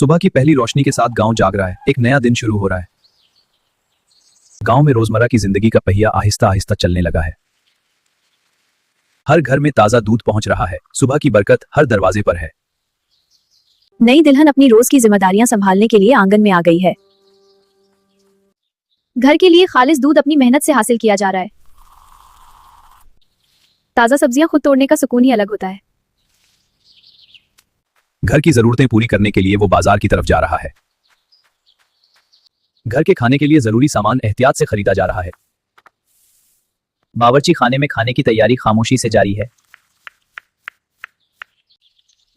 सुबह की पहली रोशनी के साथ गांव जाग रहा है। एक नया दिन शुरू हो रहा है। गांव में रोजमर्रा की जिंदगी का पहिया आहिस्ता आहिस्ता चलने लगा है। हर घर में ताजा दूध पहुंच रहा है। सुबह की बरकत हर दरवाजे पर है। नई दुल्हन अपनी रोज की जिम्मेदारियां संभालने के लिए आंगन में आ गई है। घर के लिए खालिस दूध अपनी मेहनत से हासिल किया जा रहा है। ताजा सब्जियां खुद तोड़ने का सुकून ही अलग होता है। घर की जरूरतें पूरी करने के लिए वो बाजार की तरफ जा रहा है। घर के खाने के लिए जरूरी सामान एहतियात से खरीदा जा रहा है। बावर्ची खाने में खाने की तैयारी खामोशी से जारी है।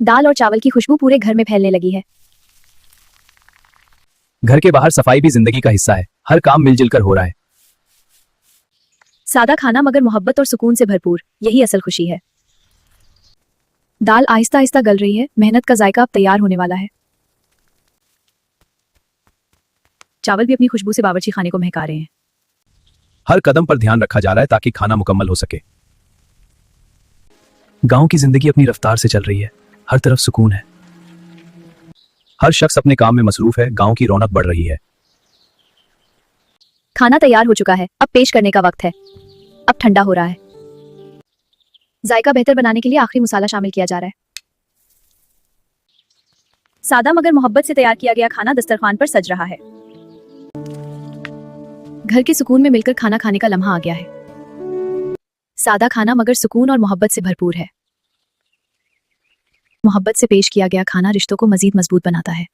दाल और चावल की खुशबू पूरे घर में फैलने लगी है। घर के बाहर सफाई भी जिंदगी का हिस्सा है। हर काम मिलजुल कर हो रहा है। सादा खाना मगर मोहब्बत और सुकून से भरपूर, यही असल खुशी है। दाल आहिस्ता आहिस्ता गल रही है। मेहनत का जायका अब तैयार होने वाला है। चावल भी अपनी खुशबू से बावर्ची खाने को महका रहे हैं। हर कदम पर ध्यान रखा जा रहा है ताकि खाना मुकम्मल हो सके। गांव की जिंदगी अपनी रफ्तार से चल रही है। हर तरफ सुकून है। हर शख्स अपने काम में मसरूफ है। गांव की रौनक बढ़ रही है। खाना तैयार हो चुका है। अब पेश करने का वक्त है। अब ठंडा हो रहा है। जायका बेहतर बनाने के लिए आखिरी मसाला शामिल किया जा रहा है। सादा मगर मोहब्बत से तैयार किया गया खाना दस्तरखान पर सज रहा है। घर के सुकून में मिलकर खाना खाने का लम्हा आ गया है। सादा खाना मगर सुकून और मोहब्बत से भरपूर है। मोहब्बत से पेश किया गया खाना रिश्तों को मजीद मजबूत बनाता है।